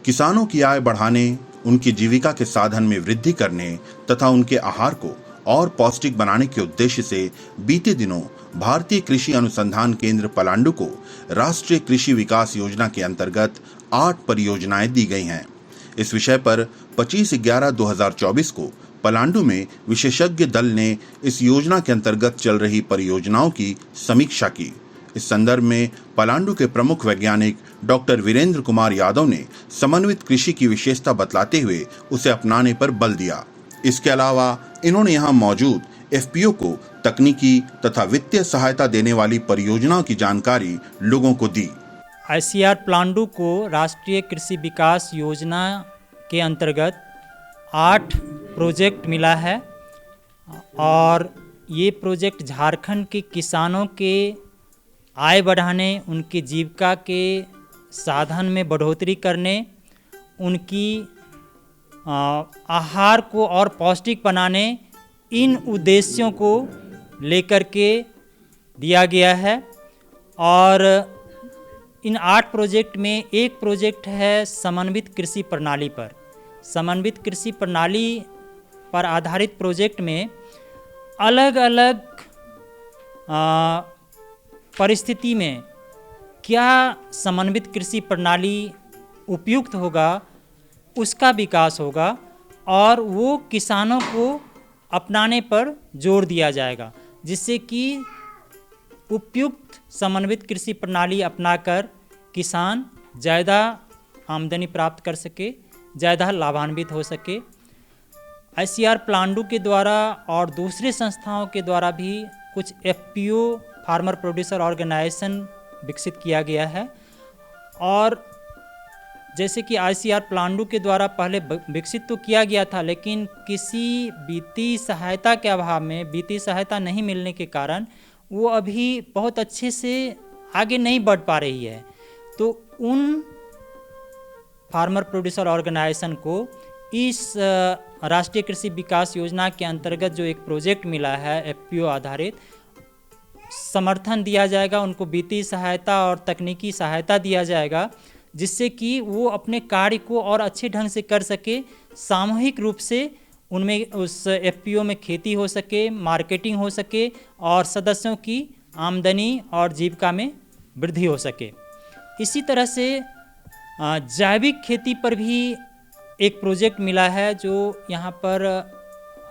किसानों की आय बढ़ाने, उनकी जीविका के साधन में वृद्धि करने तथा उनके आहार को और पौष्टिक बनाने के उद्देश्य से बीते दिनों भारतीय कृषि अनुसंधान केंद्र पलांडु को राष्ट्रीय कृषि विकास योजना के अंतर्गत 8 परियोजनाएं दी गई हैं। इस विषय पर 25/11/2024 को पलांडु में विशेषज्ञ दल ने इस योजना के अंतर्गत चल रही परियोजनाओं की समीक्षा की। इस संदर्भ में पलांडु के प्रमुख वैज्ञानिक डॉक्टर वीरेंद्र कुमार यादव ने समन्वित कृषि की विशेषता बतलाते हुए उसे अपनाने पर बल दिया। इसके अलावा इन्होंने यहां मौजूद एफपीओ को तकनीकी तथा वित्तीय सहायता देने वाली परियोजनाओं की जानकारी लोगों को दी। आईसीआर पलांडु को राष्ट्रीय कृषि विकास योजना के अंतर्गत 8 प्रोजेक्ट मिला है और ये प्रोजेक्ट झारखंड के किसानों के आय बढ़ाने, उनकी जीविका के साधन में बढ़ोतरी करने, उनकी आहार को और पौष्टिक बनाने, इन उद्देश्यों को लेकर के दिया गया है। और इन 8 प्रोजेक्ट में एक प्रोजेक्ट है समन्वित कृषि प्रणाली पर। समन्वित कृषि प्रणाली पर आधारित प्रोजेक्ट में अलग अलग परिस्थिति में क्या समन्वित कृषि प्रणाली उपयुक्त होगा, उसका विकास होगा और वो किसानों को अपनाने पर जोर दिया जाएगा, जिससे कि उपयुक्त समन्वित कृषि प्रणाली अपनाकर किसान ज़्यादा आमदनी प्राप्त कर सके, ज़्यादा लाभान्वित हो सके। आईसीआर पलांडु के द्वारा और दूसरे संस्थाओं के द्वारा भी कुछ एफपीओ फार्मर प्रोड्यूसर ऑर्गेनाइजेशन विकसित किया गया है। और जैसे कि आईसीआर पलांडु के द्वारा पहले विकसित तो किया गया था, लेकिन किसी वित्तीय सहायता के अभाव में, वित्तीय सहायता नहीं मिलने के कारण वो अभी बहुत अच्छे से आगे नहीं बढ़ पा रही है। तो उन फार्मर प्रोड्यूसर ऑर्गेनाइजेशन को इस राष्ट्रीय कृषि विकास योजना के अंतर्गत जो एक प्रोजेक्ट मिला है एफपीओ आधारित, समर्थन दिया जाएगा, उनको वित्तीय सहायता और तकनीकी सहायता दिया जाएगा, जिससे कि वो अपने कार्य को और अच्छे ढंग से कर सके, सामूहिक रूप से उनमें उस एफपीओ में खेती हो सके, मार्केटिंग हो सके और सदस्यों की आमदनी और जीविका में वृद्धि हो सके। इसी तरह से जैविक खेती पर भी एक प्रोजेक्ट मिला है, जो यहाँ पर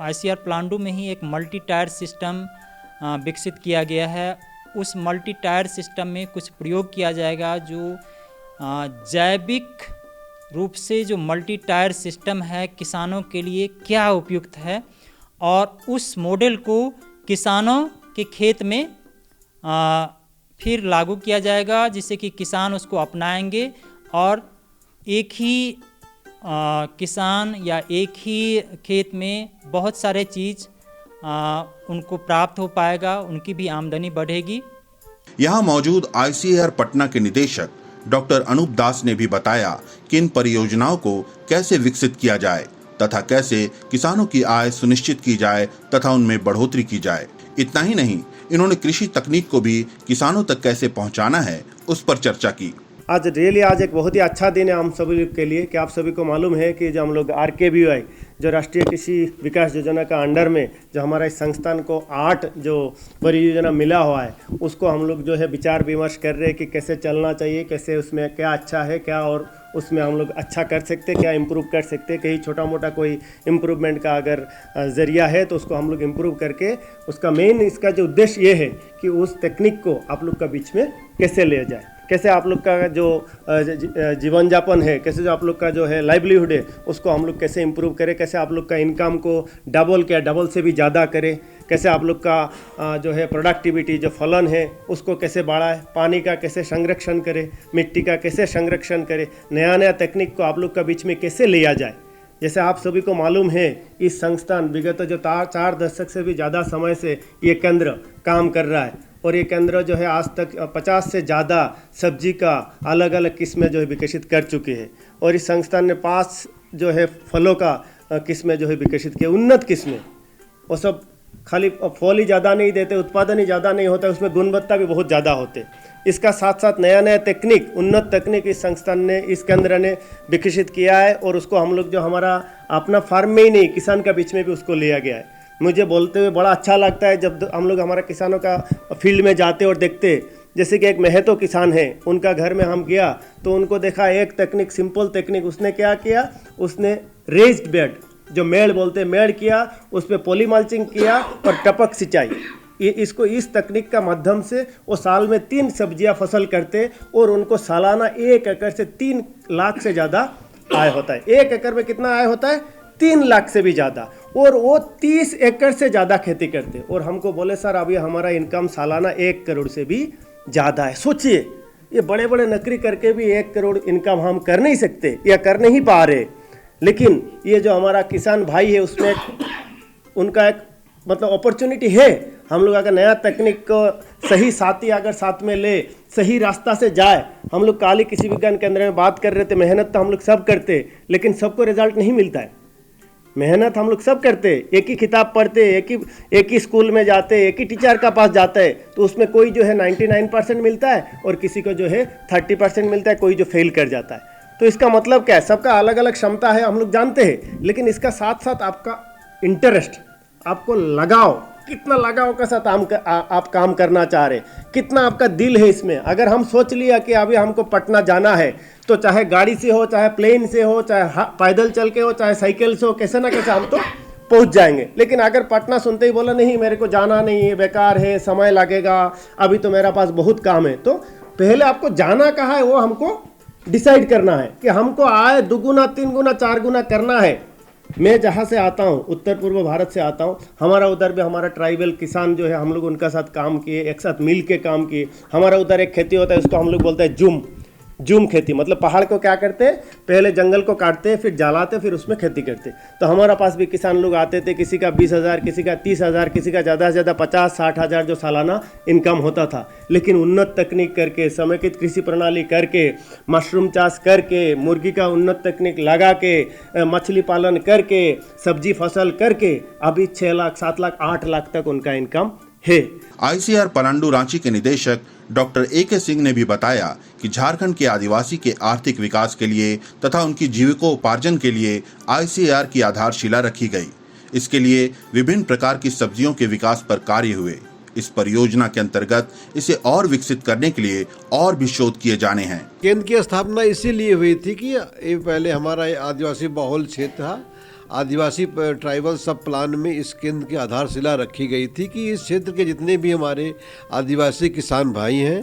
आईसीआर पलांडु में ही एक मल्टी टायर सिस्टम विकसित किया गया है। उस मल्टी टायर सिस्टम में कुछ प्रयोग किया जाएगा जो जैविक रूप से जो मल्टी टायर सिस्टम है किसानों के लिए क्या उपयुक्त है, और उस मॉडल को किसानों के खेत में फिर लागू किया जाएगा, जिससे कि किसान उसको अपनाएंगे और एक ही किसान या एक ही खेत में बहुत सारे चीज़ उनको प्राप्त हो पाएगा, उनकी भी आमदनी बढ़ेगी। यहाँ मौजूद आईसीएआर पटना के निदेशक डॉक्टर अनूप दास ने भी बताया कि इन परियोजनाओं को कैसे विकसित किया जाए तथा कैसे किसानों की आय सुनिश्चित की जाए तथा उनमें बढ़ोतरी की जाए। इतना ही नहीं, इन्होंने कृषि तकनीक को भी किसानों तक कैसे पहुंचाना है उस पर चर्चा की। आज एक बहुत ही अच्छा दिन है हम सभी के लिए कि आप सभी को मालूम है कि जो हम लोग RKVY जो राष्ट्रीय कृषि विकास योजना का अंडर में जो हमारा इस संस्थान को 8 जो परियोजना मिला हुआ है, उसको हम लोग जो है विचार विमर्श कर रहे हैं कि कैसे चलना चाहिए, कैसे उसमें क्या अच्छा है, क्या और उसमें हम लोग अच्छा कर सकते, क्या इम्प्रूव कर सकते, कहीं छोटा मोटा कोई इम्प्रूवमेंट का अगर ज़रिया है तो उसको हम लोग इम्प्रूव करके, उसका मेन इसका जो उद्देश्य ये है कि उस तकनीक को आप लोग का बीच में कैसे ले जाए, कैसे आप लोग का जो जीवन यापन है, कैसे जो आप लोग का जो है लाइवलीहुड है, उसको हम लोग कैसे इम्प्रूव करें, कैसे आप लोग का इनकम को डबल से भी ज़्यादा करें, कैसे आप लोग का जो है प्रोडक्टिविटी जो फलन है उसको कैसे बढ़ाए, पानी का कैसे संरक्षण करें, मिट्टी का कैसे संरक्षण करें, नया तकनीक को आप लोग का बीच में कैसे लिया जाए। जैसे आप सभी को मालूम है, इस संस्थान विगत जो 4 दशक से भी ज़्यादा समय से ये केंद्र काम कर रहा है और ये केंद्र जो है आज तक 50 से ज़्यादा सब्जी का अलग अलग किस्में जो है विकसित कर चुके हैं और इस संस्थान ने 5 जो है फलों का किस्में जो है विकसित किए, उन्नत किस्में, वो सब खाली फल ही ज़्यादा नहीं देते, उत्पादन ही ज़्यादा नहीं होता, उसमें गुणवत्ता भी बहुत ज़्यादा होते। इसका साथ साथ नया नया तकनीक, उन्नत तकनीक इस संस्थान ने, इस केंद्र ने विकसित किया है और उसको हम लोग जो हमारा अपना फार्म में ही नहीं, किसान का बीच में भी उसको लिया गया है। मुझे बोलते हुए बड़ा अच्छा लगता है जब हम लोग हमारा किसानों का फील्ड में जाते और देखते। जैसे कि एक महतो किसान है, उनका घर में हम गया तो उनको देखा एक तकनीक, सिंपल तकनीक, उसने क्या किया, उसने रेज्ड बेड जो मेड़ बोलते हैं, मेड़ किया, उस पर पॉली मल्चिंग किया और टपक सिंचाई, इसको इस तकनीक का माध्यम से वो साल में 3 सब्जियां फसल करते और उनको सालाना 1 एकड़ से 3 लाख से ज़्यादा आय होता है। 1 एकड़ में कितना आय होता है? 3 लाख से भी ज़्यादा, और वो 30 एकड़ से ज़्यादा खेती करते। और हमको बोले सर अभी हमारा इनकम सालाना 1 करोड़ से भी ज़्यादा है। सोचिए, ये बड़े बड़े नौकरी करके भी 1 करोड़ इनकम हम कर नहीं सकते या कर नहीं पा रहे, लेकिन ये जो हमारा किसान भाई है उसमें उनका एक मतलब अपॉर्चुनिटी है। हम लोग अगर नया तकनीक को सही साथी अगर साथ में ले, सही रास्ता से जाए। हम लोग काली कृषि विज्ञान केंद्र में बात कर रहे थे, मेहनत तो हम लोग सब करते, लेकिन सबको रिजल्ट नहीं मिलता है। मेहनत हम लोग सब करते, एक ही किताब पढ़ते, एक ही स्कूल में जाते, एक ही टीचर का पास जाते हैं, तो उसमें कोई जो है 99% मिलता है और किसी को जो है 30% मिलता है, कोई जो फेल कर जाता है। तो इसका मतलब क्या है? सबका अलग अलग क्षमता है, हम लोग जानते हैं, लेकिन इसका साथ साथ आपका इंटरेस्ट, आपको लगाव, कितना लगाव के साथ आप काम करना चाह रहे, कितना आपका दिल है इसमें। अगर हम सोच लिया कि अभी हमको पटना जाना है, तो चाहे गाड़ी से हो, चाहे प्लेन से हो, चाहे पैदल चल के हो, चाहे साइकिल से हो, कैसे ना कैसे हम तो पहुंच जाएंगे। लेकिन अगर पटना सुनते ही बोला नहीं मेरे को जाना नहीं है, बेकार है, समय लगेगा, अभी तो मेरा पास बहुत काम है, तो पहले आपको जाना कहाँ है वो हमको डिसाइड करना है कि हमको आय 2 गुना 3 गुना 4 गुना करना है। मैं जहाँ से आता हूँ, उत्तर पूर्व भारत से आता हूँ, हमारा उधर भी हमारा ट्राइबल किसान जो है, हम लोग उनका साथ काम किए, एक साथ मिल के काम किए। हमारा उधर एक खेती होता है, उसको हम लोग बोलते हैं जूम खेती, मतलब पहाड़ को क्या करते हैं, पहले जंगल को काटते हैं, फिर जलाते, फिर उसमें खेती करते। तो हमारा पास भी किसान लोग आते थे, किसी का 20,000, किसी का 30,000, किसी का ज़्यादा से ज़्यादा 50-60,000 जो सालाना इनकम होता था। लेकिन उन्नत तकनीक करके, समेकित कृषि प्रणाली करके, मशरूम चाष करके, मुर्गी का उन्नत तकनीक लगा के, मछली पालन करके, सब्जी फसल करके, अभी 6 लाख 7 लाख 8 लाख तक उनका इनकम है। आईसीआर पलांडू रांची के निदेशक डॉक्टर ए.के. सिंह ने भी बताया कि झारखंड के आदिवासी के आर्थिक विकास के लिए तथा उनकी जीविकोपार्जन के लिए आईसीआर की आधारशिला रखी गई। इसके लिए विभिन्न प्रकार की सब्जियों के विकास पर कार्य हुए। इस परियोजना के अंतर्गत इसे और विकसित करने के लिए और भी शोध किए जाने हैं। केंद्र की स्थापना इसीलिए हुई थी कि ये पहले हमारा आदिवासी बहुल क्षेत्र था, आदिवासी ट्राइबल सब प्लान में इस केंद्र की आधारशिला रखी गई थी कि इस क्षेत्र के जितने भी हमारे आदिवासी किसान भाई हैं,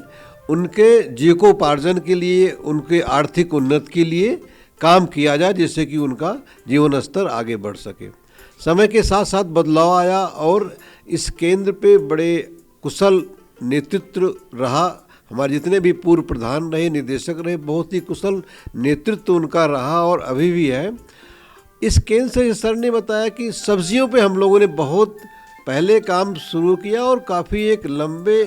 उनके जीविकोपार्जन के लिए, उनके आर्थिक उन्नति के लिए काम किया जाए, जिससे कि उनका जीवन स्तर आगे बढ़ सके। समय के साथ साथ बदलाव आया और इस केंद्र पे बड़े कुशल नेतृत्व रहा। हमारे जितने भी पूर्व प्रधान रहे, निदेशक रहे, बहुत ही कुशल नेतृत्व उनका रहा और अभी भी है। इस केंद्र से सर ने बताया कि सब्जियों पे हम लोगों ने बहुत पहले काम शुरू किया और काफ़ी एक लंबे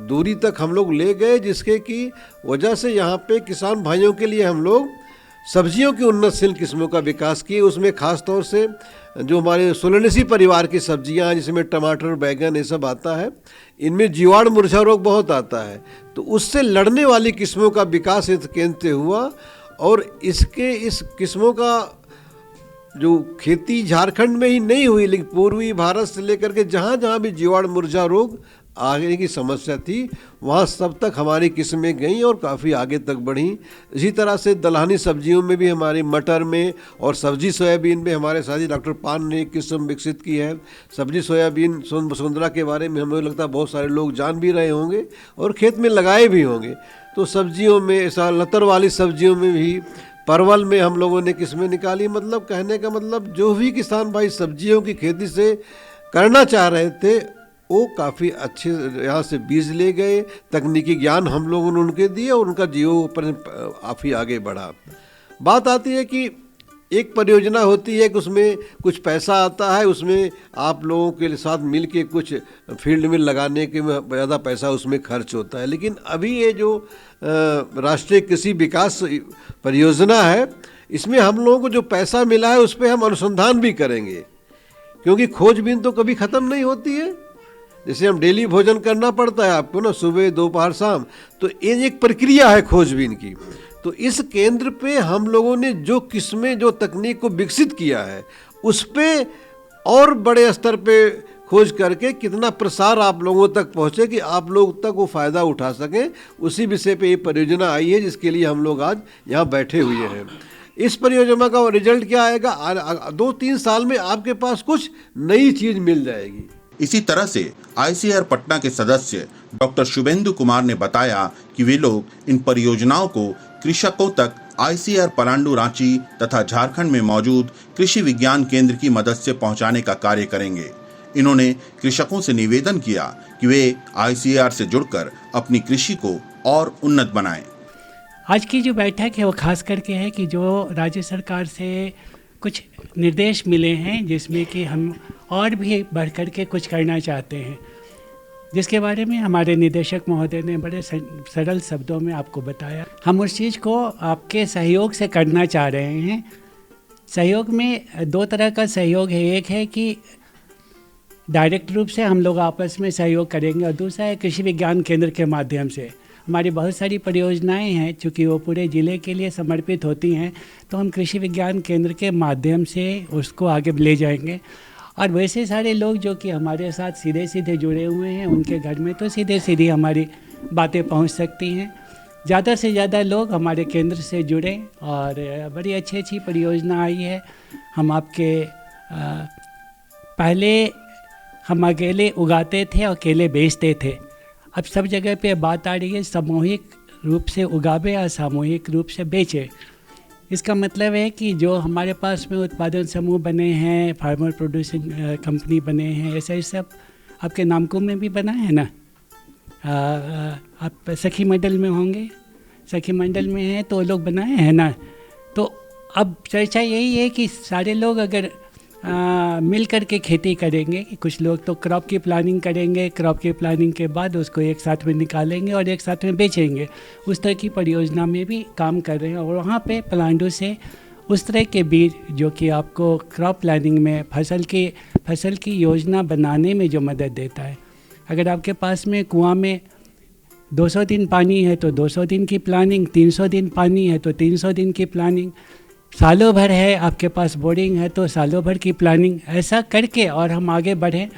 दूरी तक हम लोग ले गए, जिसके की वजह से यहाँ पे किसान भाइयों के लिए हम लोग सब्जियों की उन्नतशील किस्मों का विकास किए। उसमें ख़ास तौर से जो हमारे सोलेनेसी परिवार की सब्जियां, जिसमें टमाटर, बैगन ये सब आता है, इनमें जीवाणु मुरझा रोग बहुत आता है, तो उससे लड़ने वाली किस्मों का विकास इस केंद्र से हुआ। और इस किस्मों का जो खेती झारखंड में ही नहीं हुई, लेकिन पूर्वी भारत से लेकर के जहाँ जहाँ भी जीवाणु मुरझा रोग आगे की समस्या थी, वहाँ सब तक हमारी किस्में गईं और काफ़ी आगे तक बढ़ी। इसी तरह से दलहनी सब्जियों में भी, हमारी मटर में और सब्जी सोयाबीन में हमारे साथी डॉक्टर पान ने एक किस्म विकसित की है। सब्जी सोयाबीन वसुंधरा के बारे में हमें लगता है बहुत सारे लोग जान भी रहे होंगे और खेत में लगाए भी होंगे। तो सब्जियों में ऐसा लतर वाली सब्जियों में भी, परवल में हम लोगों ने किस्में निकाली। मतलब कहने का मतलब जो भी किसान भाई सब्जियों की खेती से करना चाह रहे थे, वो काफ़ी अच्छे यहाँ से बीज ले गए, तकनीकी ज्ञान हम लोगों ने उनके दिए और उनका जीवन काफ़ी आगे बढ़ा। बात आती है कि एक परियोजना होती है कि उसमें कुछ पैसा आता है, उसमें आप लोगों के साथ मिल के कुछ फील्ड में लगाने के ज़्यादा पैसा उसमें खर्च होता है। लेकिन अभी ये जो राष्ट्रीय कृषि विकास परियोजना है, इसमें हम लोगों को जो पैसा मिला है उस पर हम अनुसंधान भी करेंगे क्योंकि खोजबीन तो कभी ख़त्म नहीं होती है। जैसे हम डेली भोजन करना पड़ता है आपको ना, सुबह दोपहर शाम, तो ये एक प्रक्रिया है खोजबीन की। तो इस केंद्र पे हम लोगों ने जो किस्में, जो तकनीक को विकसित किया है, उस पे और बड़े स्तर पे खोज करके कितना प्रसार आप लोगों तक पहुँचे कि आप लोग तक वो फ़ायदा उठा सकें, उसी विषय पे ये परियोजना आई है, जिसके लिए हम लोग आज यहाँ बैठे हुए हैं। इस परियोजना का रिजल्ट क्या आएगा, 2-3 साल में आपके पास कुछ नई चीज़ मिल जाएगी। इसी तरह से आईसीआर पटना के सदस्य डॉक्टर शुभेंदु कुमार ने बताया कि वे लोग इन परियोजनाओं को कृषकों तक आईसीआर पलांडू रांची तथा झारखंड में मौजूद कृषि विज्ञान केंद्र की मदद से पहुंचाने का कार्य करेंगे। इन्होंने कृषकों से निवेदन किया कि वे आईसीआर से जुड़कर अपनी कृषि को और उन्नत बनाएं। आज की जो बैठक है वो खास करके है कि जो राज्य सरकार से कुछ निर्देश मिले हैं, जिसमें कि हम और भी बढ़ कर के कुछ करना चाहते हैं, जिसके बारे में हमारे निदेशक महोदय ने बड़े सरल शब्दों में आपको बताया। हम उस चीज़ को आपके सहयोग से करना चाह रहे हैं। सहयोग में 2 तरह का सहयोग है। एक है कि डायरेक्ट रूप से हम लोग आपस में सहयोग करेंगे, और दूसरा है कृषि विज्ञान केंद्र के माध्यम से। हमारी बहुत सारी परियोजनाएं हैं, चूँकि वो पूरे ज़िले के लिए समर्पित होती हैं, तो हम कृषि विज्ञान केंद्र के माध्यम से उसको आगे ले जाएंगे। और वैसे सारे लोग जो कि हमारे साथ सीधे सीधे जुड़े हुए हैं, उनके घर में तो सीधे सीधे हमारी बातें पहुंच सकती हैं। ज़्यादा से ज़्यादा लोग हमारे केंद्र से जुड़ें, और बड़ी अच्छी अच्छी परियोजना आई है। हम आपके पहले हम अकेले उगाते थे और अकेले बेचते थे, अब सब जगह पे बात आ रही है सामूहिक रूप से उगावे और सामूहिक रूप से बेचे। इसका मतलब है कि जो हमारे पास में उत्पादन समूह बने हैं, फार्मर प्रोड्यूसिंग कंपनी बने हैं, ऐसे सब आपके नामको में भी बना है ना। आप सखी मंडल में होंगे, सखी मंडल में हैं तो लोग बनाए हैं ना। तो अब चर्चा यही है कि सारे लोग अगर मिल कर के खेती करेंगे, कि कुछ लोग तो क्रॉप की प्लानिंग करेंगे, क्रॉप की प्लानिंग के बाद उसको एक साथ में निकालेंगे और एक साथ में बेचेंगे। उस तरह की परियोजना में भी काम कर रहे हैं, और वहाँ पे पलांडू से उस तरह के बीज जो कि आपको क्रॉप प्लानिंग में फसल की योजना बनाने में जो मदद देता है। अगर आपके पास में कुआं में 200 दिन पानी है तो 200 दिन की प्लानिंग, 300 दिन पानी है तो 300 दिन की प्लानिंग, सालों भर है आपके पास बोरिंग है तो सालों भर की प्लानिंग, ऐसा करके और हम आगे बढ़ें।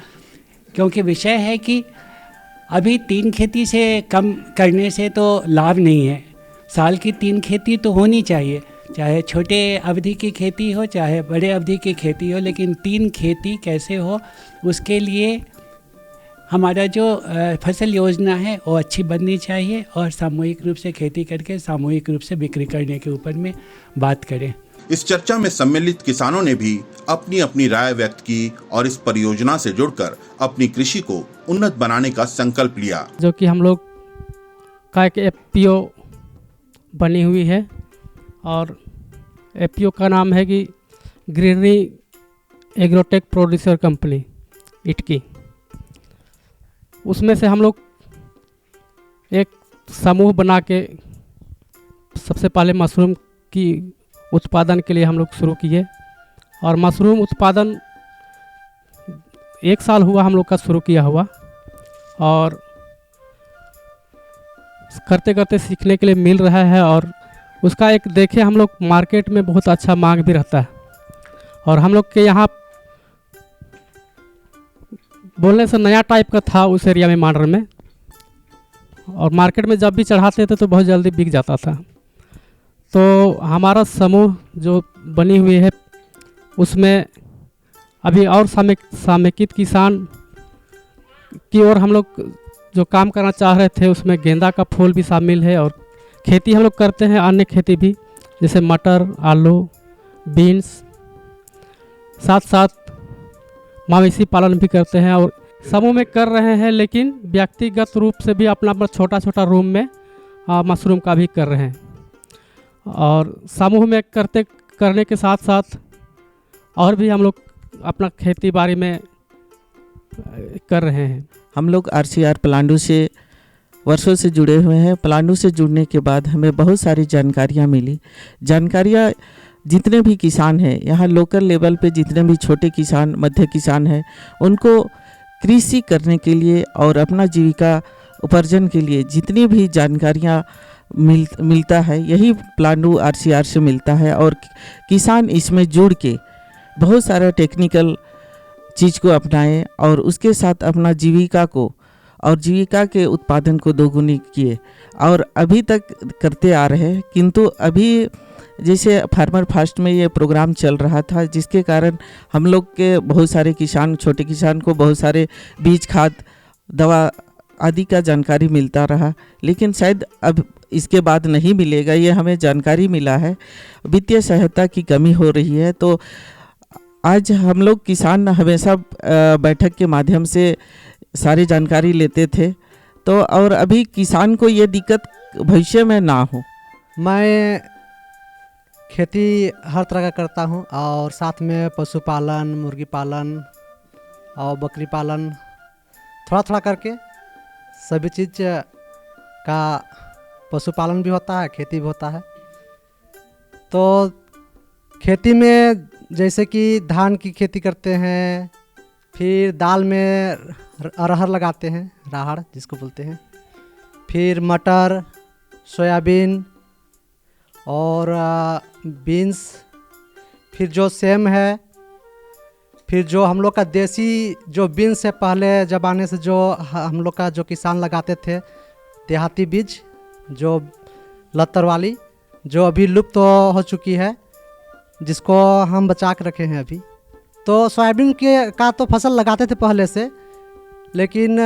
क्योंकि विषय है कि अभी 3 खेती से कम करने से तो लाभ नहीं है। साल की 3 खेती तो होनी चाहिए, चाहे छोटे अवधि की खेती हो चाहे बड़े अवधि की खेती हो, लेकिन 3 खेती कैसे हो उसके लिए हमारा जो फसल योजना है वो अच्छी बननी चाहिए, और सामूहिक रूप से खेती करके सामूहिक रूप से बिक्री करने के ऊपर में बात करें। इस चर्चा में सम्मिलित किसानों ने भी अपनी अपनी राय व्यक्त की और इस परियोजना से जुड़कर अपनी कृषि को उन्नत बनाने का संकल्प लिया। जो कि हम लोग का एक एफपीओ बनी हुई है, और एफपीओ का नाम है कि greenery agrotech producer company Itki. उसमें से हम लोग एक समूह बना के सबसे पहले मशरूम की उत्पादन के लिए हम लोग शुरू किए, और मशरूम उत्पादन 1 साल हुआ हम लोग का शुरू किया हुआ, और करते करते सीखने के लिए मिल रहा है। और उसका एक देखे हम लोग मार्केट में बहुत अच्छा मांग भी रहता है, और हम लोग के यहाँ बोलने से नया टाइप का था उस एरिया में मांडर में, और मार्केट में जब भी चढ़ाते थे तो बहुत जल्दी बिक जाता था। तो हमारा समूह जो बनी हुई है उसमें अभी और समेकित किसान की ओर हम लोग जो काम करना चाह रहे थे, उसमें गेंदा का फूल भी शामिल है, और खेती हम लोग करते हैं अन्य खेती भी, जैसे मटर, आलू, बीन्स, साथ साथ मवेशी पालन भी करते हैं। और समूह में कर रहे हैं, लेकिन व्यक्तिगत रूप से भी अपना अपना छोटा छोटा रूम में मशरूम का भी कर रहे हैं। और समूह में करने के साथ साथ और भी हम लोग अपना खेती बाड़ी में कर रहे हैं। हम लोग आरसीआर पलांडू से वर्षों से जुड़े हुए हैं। पलांडू से जुड़ने के बाद हमें बहुत सारी जानकारियाँ मिली। जानकारियाँ जितने भी किसान हैं यहाँ लोकल लेवल पे, जितने भी छोटे किसान, मध्य किसान हैं, उनको कृषि करने के लिए और अपना जीविका उपार्जन के लिए जितनी भी जानकारियाँ मिलता है, यही प्लांडू RCR से मिलता है। और किसान इसमें जुड़ के बहुत सारा टेक्निकल चीज़ को अपनाए और उसके साथ अपना जीविका को और जीविका के उत्पादन को दोगुनी किए और अभी तक करते आ रहे हैं। किंतु अभी जैसे फार्मर फर्स्ट में ये प्रोग्राम चल रहा था, जिसके कारण हम लोग के बहुत सारे किसान, छोटे किसान को बहुत सारे बीज, खाद, दवा आदि का जानकारी मिलता रहा, लेकिन शायद अब इसके बाद नहीं मिलेगा। ये हमें जानकारी मिला है, वित्तीय सहायता की कमी हो रही है। तो आज हम लोग किसान हमेशा बैठक के माध्यम से सारी जानकारी लेते थे, तो और अभी किसान को ये दिक्कत भविष्य में ना हो। मैं खेती हर तरह का करता हूँ और साथ में पशुपालन, मुर्गी पालन और बकरी पालन थोड़ा थोड़ा करके सभी चीज़ का पशुपालन भी होता है, खेती भी होता है। तो खेती में जैसे कि धान की खेती करते हैं, फिर दाल में अरहर लगाते हैं, राहड़ जिसको बोलते हैं, फिर मटर, सोयाबीन और बीन्स, फिर जो सेम है, फिर जो हम लोग का देसी जो बीन्स है, पहले ज़माने से जो हम लोग का जो किसान लगाते थे देहाती बीज, जो लतर वाली, जो अभी लुप्त हो चुकी है, जिसको हम बचा के रखे हैं अभी। तो सोयाबीन के का तो फसल लगाते थे पहले से, लेकिन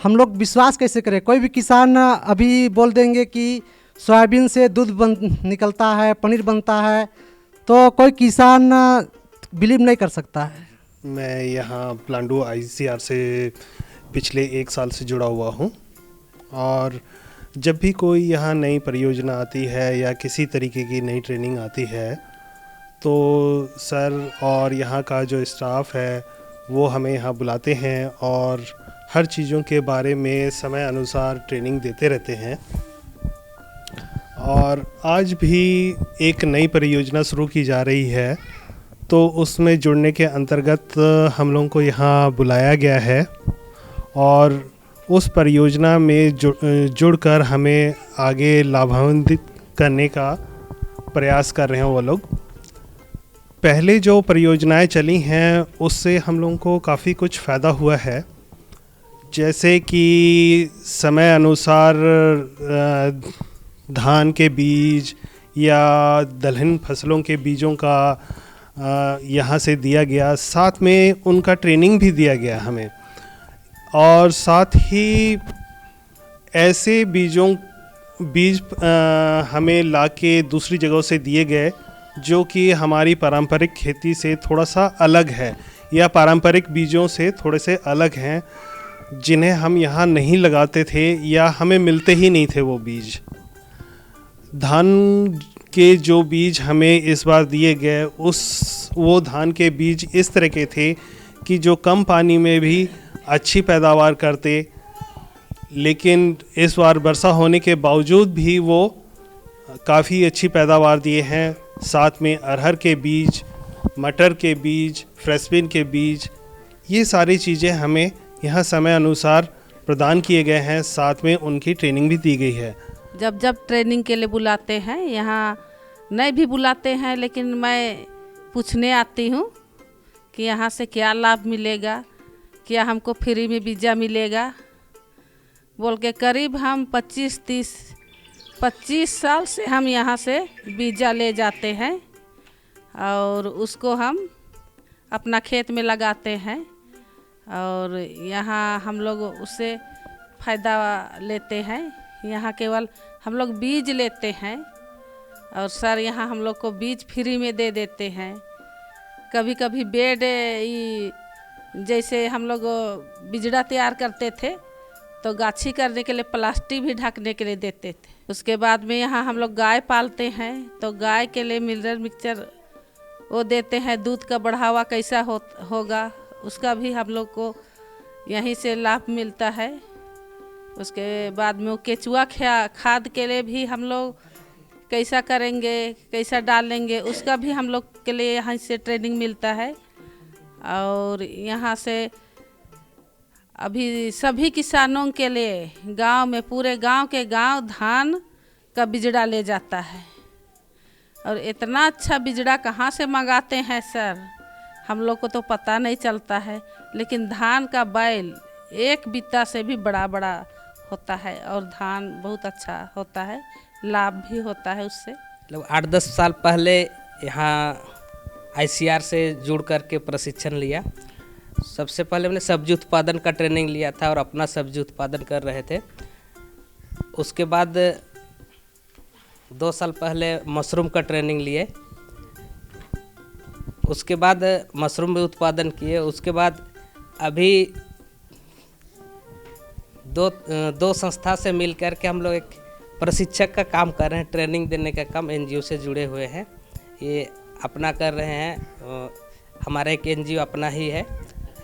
हम लोग विश्वास कैसे करें? कोई भी किसान अभी बोल देंगे कि सोयाबीन से दूध निकलता है, पनीर बनता है, तो कोई किसान बिलीव नहीं कर सकता है। मैं यहाँ प्लांडू ICR से पिछले 1 साल से जुड़ा हुआ हूँ और जब भी कोई यहाँ नई परियोजना आती है या किसी तरीके की नई ट्रेनिंग आती है तो सर और यहाँ का जो स्टाफ है वो हमें यहाँ बुलाते हैं और हर चीज़ों के बारे में समय अनुसार ट्रेनिंग देते रहते हैं। और आज भी एक नई परियोजना शुरू की जा रही है, तो उसमें जुड़ने के अंतर्गत हम लोगों को यहाँ बुलाया गया है और उस परियोजना में जुड़कर हमें आगे लाभान्वित करने का प्रयास कर रहे हैं वो लोग। पहले जो परियोजनाएं चली हैं उससे हम लोगों को काफ़ी कुछ फ़ायदा हुआ है, जैसे कि समय अनुसार धान के बीज या दलहन फसलों के बीजों का यहाँ से दिया गया, साथ में उनका ट्रेनिंग भी दिया गया हमें, और साथ ही ऐसे बीज हमें लाके दूसरी जगहों से दिए गए जो कि हमारी पारंपरिक खेती से थोड़ा सा अलग है या पारंपरिक बीजों से थोड़े से अलग हैं, जिन्हें हम यहाँ नहीं लगाते थे या हमें मिलते ही नहीं थे वो बीज। धान के जो बीज हमें इस बार दिए गए वो धान के बीज इस तरह के थे कि जो कम पानी में भी अच्छी पैदावार करते, लेकिन इस बार वर्षा होने के बावजूद भी वो काफ़ी अच्छी पैदावार दिए हैं। साथ में अरहर के बीज, मटर के बीज, फ्रेसबिन के बीज, ये सारी चीज़ें हमें यहाँ समय अनुसार प्रदान किए गए हैं, साथ में उनकी ट्रेनिंग भी दी गई है। जब जब ट्रेनिंग के लिए बुलाते हैं, यहाँ नहीं भी बुलाते हैं, लेकिन मैं पूछने आती हूँ कि यहाँ से क्या लाभ मिलेगा, क्या हमको फ्री में वीज़ा मिलेगा बोल के। करीब हम 25 साल से हम यहाँ से वीज़ा ले जाते हैं और उसको हम अपना खेत में लगाते हैं और यहाँ हम लोग उससे फ़ायदा लेते हैं। यहाँ केवल हम लोग बीज लेते हैं और सर यहाँ हम लोग को बीज फ्री में दे देते हैं। कभी कभी बेड जैसे हम लोग बिजड़ा तैयार करते थे तो गाछी करने के लिए प्लास्टिक भी ढकने के लिए देते थे। उसके बाद में यहाँ हम लोग गाय पालते हैं तो गाय के लिए मिनरल मिक्सचर वो देते हैं। दूध का बढ़ावा कैसा होगा उसका भी हम लोग को यहीं से लाभ मिलता है। उसके बाद में वो केचुआ खाद के लिए भी हम लोग कैसा करेंगे, कैसा डालेंगे, उसका भी हम लोग के लिए यहाँ से ट्रेनिंग मिलता है। और यहाँ से अभी सभी किसानों के लिए गांव में, पूरे गांव के गांव धान का बिजड़ा ले जाता है। और इतना अच्छा बिजड़ा कहाँ से मंगाते हैं सर, हम लोग को तो पता नहीं चलता है। लेकिन धान का बैल एक बित्ता से भी बड़ा बड़ा होता है और धान बहुत अच्छा होता है, लाभ भी होता है उससे। मतलब 8-10 साल पहले यहाँ ICR से जुड़ करके प्रशिक्षण लिया। सबसे पहले मैंने सब्जी उत्पादन का ट्रेनिंग लिया था और अपना सब्जी उत्पादन कर रहे थे। उसके बाद 2 साल पहले मशरूम का ट्रेनिंग लिए। उसके बाद मशरूम भी उत्पादन किए। उसके बाद अभी दो संस्था से मिल कर के हम लोग एक प्रशिक्षक का काम कर रहे हैं, ट्रेनिंग देने का काम NGO से जुड़े हुए हैं। ये अपना कर रहे हैं, हमारा एक NGO अपना ही है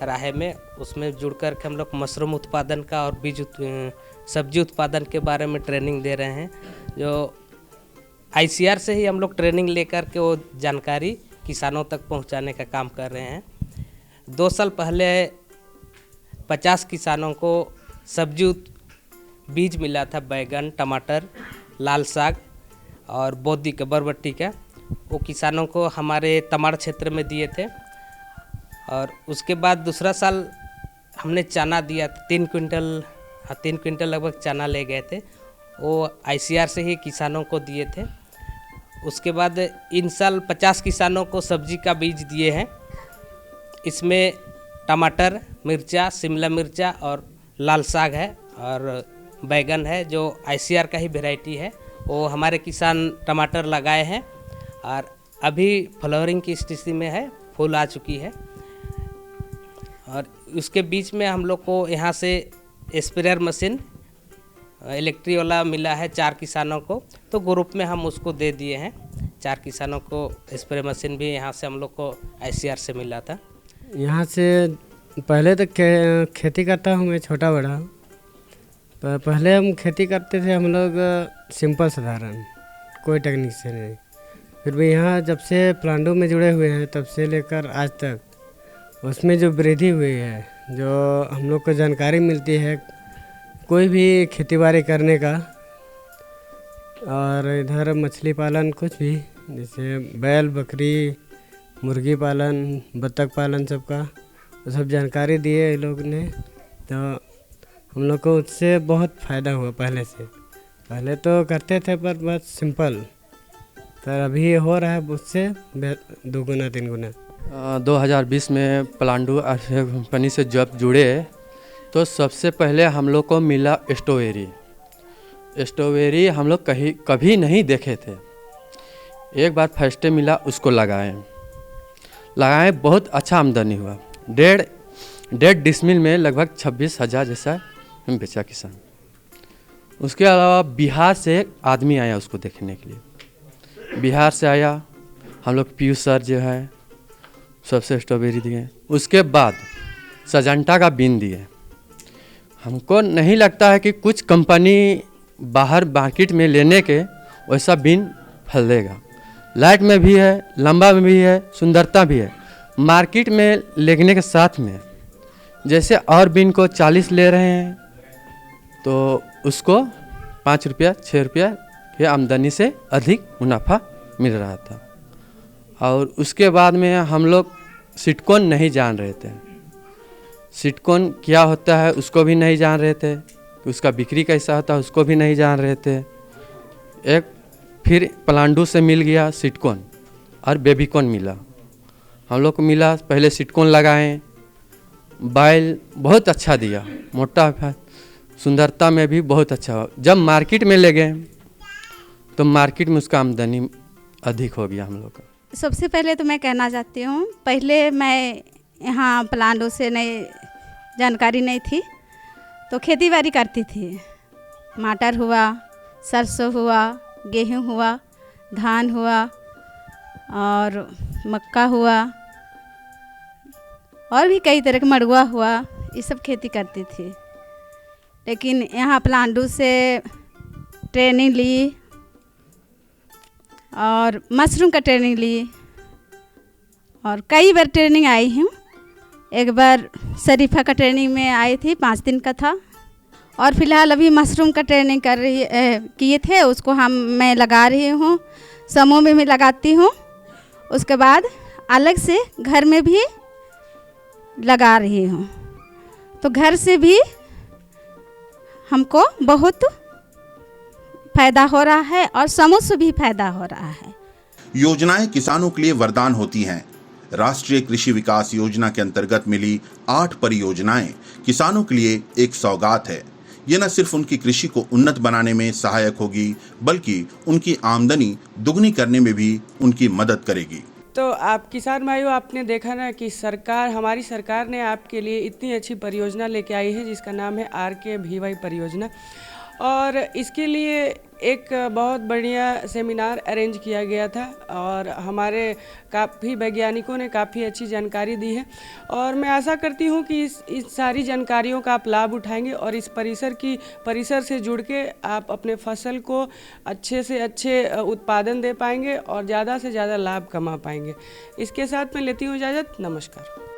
राहे में, उसमें जुड़ कर के हम लोग मशरूम उत्पादन का और सब्जी उत्पादन के बारे में ट्रेनिंग दे रहे हैं। जो ICR से ही हम लोग ट्रेनिंग लेकर के वो जानकारी किसानों तक पहुंचाने का काम कर रहे हैं। 2 साल पहले 50 किसानों को सब्जी बीज मिला था, बैगन, टमाटर, लाल साग और बोदी का, बरबट्टी का। वो किसानों को हमारे तमाड़ क्षेत्र में दिए थे। और उसके बाद दूसरा साल हमने चना दिया, 3 क्विंटल लगभग चना ले गए थे। वो ICR से ही किसानों को दिए थे। उसके बाद इन साल 50 किसानों को सब्जी का बीज दिए हैं। इसमें टमाटर, मिर्चा, शिमला मिर्चा और लाल साग है और बैगन है, जो ICR का ही वैरायटी है। वो हमारे किसान टमाटर लगाए हैं और अभी फ्लावरिंग की स्थिति में है, फूल आ चुकी है। और उसके बीच में हम लोग को यहाँ से स्प्रेयर मशीन इलेक्ट्रिक वाला मिला है 4 किसानों को, तो ग्रुप में हम उसको दे दिए हैं। 4 किसानों को स्प्रे मशीन भी यहाँ से हम लोग को ICR से मिला था। यहाँ से पहले तो खेती करता हूँ मैं, छोटा बड़ा। पहले हम खेती करते थे हम लोग सिंपल साधारण, कोई टेक्निक से नहीं। फिर भी यहाँ जब से प्लांटों में जुड़े हुए हैं तब से लेकर आज तक उसमें जो वृद्धि हुई है, जो हम लोग को जानकारी मिलती है कोई भी खेतीबाड़ी करने का, और इधर मछली पालन कुछ भी, जैसे बैल, बकरी, मुर्गी पालन, बत्तख पालन, सबका वो सब जानकारी दिए ये लोग ने। तो हम लोग को उससे बहुत फ़ायदा हुआ पहले से। पहले तो करते थे पर बस सिंपल, पर अभी ये हो रहा है उससे 2 गुना 3 गुना। 2020 में पलांडू कंपनी से जब जुड़े तो सबसे पहले हम लोग को मिला स्ट्रॉबेरी हम लोग कभी नहीं देखे थे। एक बार फर्स्ट टाइम मिला, उसको लगाए बहुत अच्छा आमदनी हुआ। 1.5 डिसमिल में लगभग 26,000 जैसा हम बेचा किसान। उसके अलावा बिहार से एक आदमी आया उसको देखने के लिए, बिहार से आया। हम लोग पीयूष सर जो है सबसे स्ट्रॉबेरी दिए। उसके बाद सजंटा का बीन दिए। हमको नहीं लगता है कि कुछ कंपनी बाहर मार्केट में लेने के वैसा बीन फलेगा। लाइट में भी है, लंबा में भी है, सुंदरता भी है। मार्केट में लेने के साथ में जैसे और बीन को 40 ले रहे हैं तो उसको 5 रुपया 6 रुपया के आमदनी से अधिक मुनाफा मिल रहा था। और उसके बाद में हम लोग सिटकॉन नहीं जान रहे थे। सिटकॉन क्या होता है उसको भी नहीं जान रहे थे, उसका बिक्री कैसा होता है उसको भी नहीं जान रहे थे। एक फिर पलांडू से मिल गया सिटकॉन और बेबीकॉन मिला। हम लोग को मिला, पहले सिटकॉन लगाएं, बैल बहुत अच्छा दिया, मोटा था, सुंदरता में भी बहुत अच्छा। जब मार्केट में ले गए तो मार्केट में उसका आमदनी अधिक हो गया हम लोग का। सबसे पहले तो मैं कहना चाहती हूँ, पहले मैं यहाँ प्लांटों से नहीं जानकारी नहीं थी तो खेती बाड़ी करती थी। मटर हुआ, सरसों हुआ, गेहूँ हुआ, धान हुआ और मक्का हुआ और भी कई तरह का मड़ुआ हुआ, ये सब खेती करती थी। लेकिन यहाँ प्लांटू से ट्रेनिंग ली और मशरूम का ट्रेनिंग ली और कई बार ट्रेनिंग आई हूँ। एक बार शरीफा का ट्रेनिंग में आई थी, 5 दिन का था। और फिलहाल अभी मशरूम का ट्रेनिंग किए थे, उसको मैं लगा रही हूँ, समूह में भी लगाती हूँ। उसके बाद अलग से घर में भी लगा रही हूँ, तो घर से भी हमको बहुत फायदा हो रहा है और समूह से भी फायदा हो रहा है। योजनाएं किसानों के लिए वरदान होती हैं। राष्ट्रीय कृषि विकास योजना के अंतर्गत मिली 8 परियोजनाएं किसानों के लिए एक सौगात है। ये न सिर्फ उनकी कृषि को उन्नत बनाने में सहायक होगी, बल्कि उनकी आमदनी दुगनी करने में भी उनकी मदद करेगी। तो आप किसान भाइयों, आपने देखा ना कि हमारी सरकार ने आपके लिए इतनी अच्छी परियोजना लेके आई है जिसका नाम है RKVY परियोजना। और इसके लिए एक बहुत बढ़िया सेमिनार अरेंज किया गया था और हमारे काफ़ी वैज्ञानिकों ने काफ़ी अच्छी जानकारी दी है। और मैं आशा करती हूँ कि इस सारी जानकारियों का आप लाभ उठाएंगे और इस परिसर से जुड़ के आप अपने फसल को अच्छे से अच्छे उत्पादन दे पाएंगे और ज़्यादा से ज़्यादा लाभ कमा पाएंगे। इसके साथ मैं लेती हूँ इजाज़त। नमस्कार।